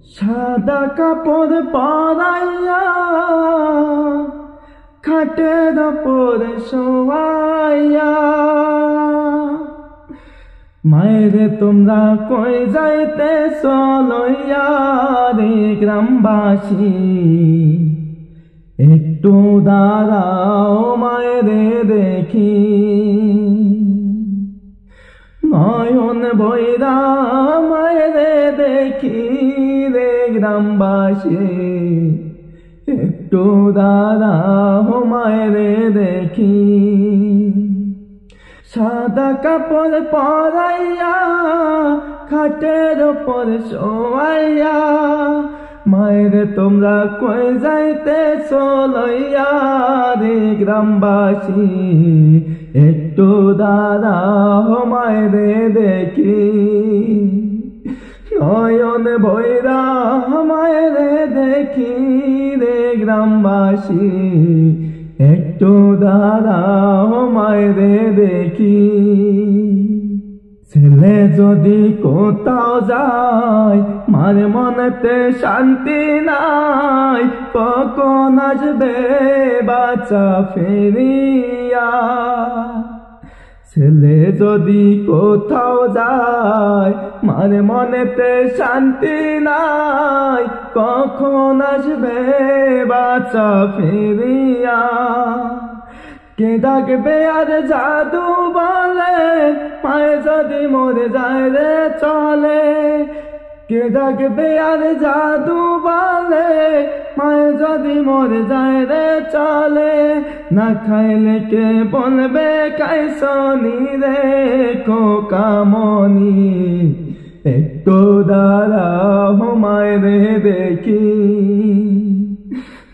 সাদা কাপড় পরাইয়া খাটের ওপরে শোয়াইয়া, মায়েরে তোমরা কই যাইতেছ লইয়া রে গ্রামবাসী, একটু দাঁড়াও মায়েরে দেখি। নয়ন বৈরা মায়েরে দেখি রে গ্রামবাসী, একটু দাঁড়াও মায়েরে দেখি। সাদা কাপড় পরাইয়া খাটের ওপর শোয়াইয়া, মায়েরে তোমরা কই যাইতেছ লইয়া রে গ্রামবাসী, একটু দাঁড়াও মায়েরে দেখি। নয়ন ভৈরা মায়েরে দেখি রে গ্রামবাসী, একটু দাঁড়াও মায়েরে দেখি। ছেলে যদি কোথাও যায় মার মনেতে শান্তি নাই, কখন আসবে বাচ্চা ফিরিয়া। ছেলে যদি কোথাও যায় মার মনেতে শান্তি নাই, কখন আসবে বাচ্চা ফিরিয়া। কে ডাকবে আর জাদু বলে মায়ে যদি মরে যায় রে চলে। কে ডাকবে আর জাদু বলে মায়ে যদি মরে যায় রে চলে। না খাইলে কে বলবে খাইছনি রে খোকামনি, একটু দাঁড়াও মায়েরে দেখি।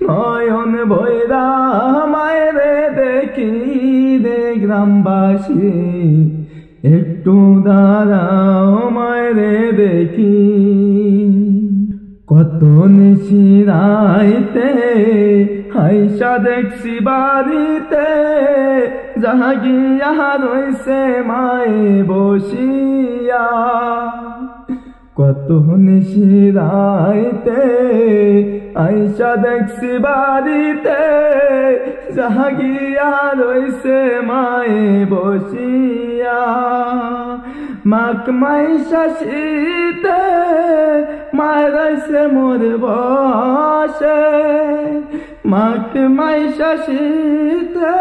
নয়ন ভৈরা মায়েরে দেখি রে গ্রামবাসী, একটু দাঁড়াও মায়েরে দেখি। কত নিশিরাইতে হাইসা দেখছি বাড়িতে, জাহাগিয়া রইছে মায়ে বসিয়া। কত নিশিরাইতে আইসা দেখছি বাড়িতে, জাহাগিয়া রইছে মায়ে বসিয়া। মাক মাইশা শীতে মায় রইছে মোর বসে, মাক মাইশা শীতে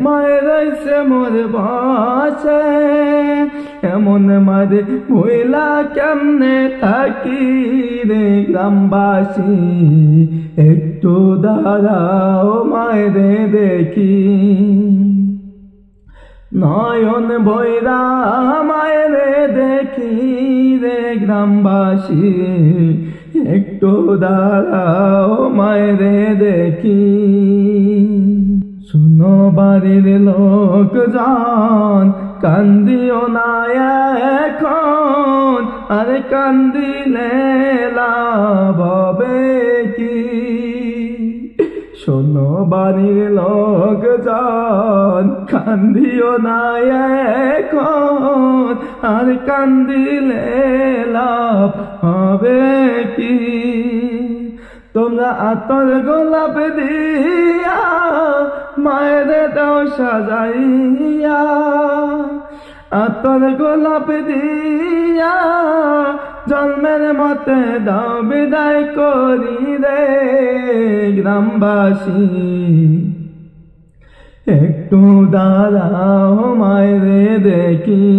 মায় রইছে মোর বসে। এমন মারে ভুইলা কেমনে থাকি রে গ্রামবাসী, একটু দাঁড়াও মায়েরে দেখি। নয়ন ভৈরা মায়েরে দেখি রে গ্রামবাসী, একটু দাঁড়াও মায়েরে দেখি। শুনো বাড়ির লোকজন কান্দিও না এখন, আরে কান্দিলে লাভ হবে কি। শোনো বাড়ির লোকজন কান্দিও না এখন, আর কান্দিলে লাভ হবে কি। তোমরা আতর গোলাপ দিয়া মায়ের দাও সাজাইয়া, আতর গোলাপ দিয়া জন্মের মতে দাও বিদায় করি রে গ্রামবাসী। একটু দাঁড়াও মায়েরে দেখি,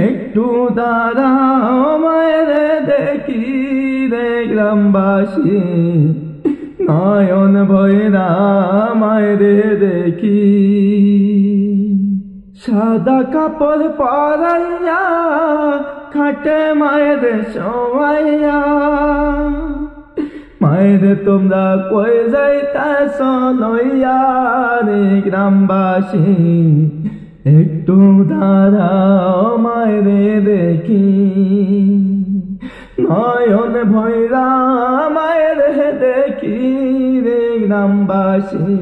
একটু দাঁড়াও মায়েরে দেখি রে গ্রামবাসী। নয়ন ভৈরা মায়েরে দেখি। সাদা কাপড় পরাইয়া খাটে মায়ের শোয়াইয়া, মায়েরে তোমরা কই যাইতাছ লইয়া রে গ্রামবাসী, একটু দাঁড়াও মায়েরে দেখি। নয়ন ভৈরা মায়েরে দেখি রে গ্রামবাসী,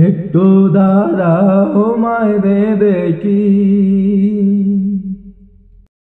একটু দাঁড়াও মায়েরে দেখি।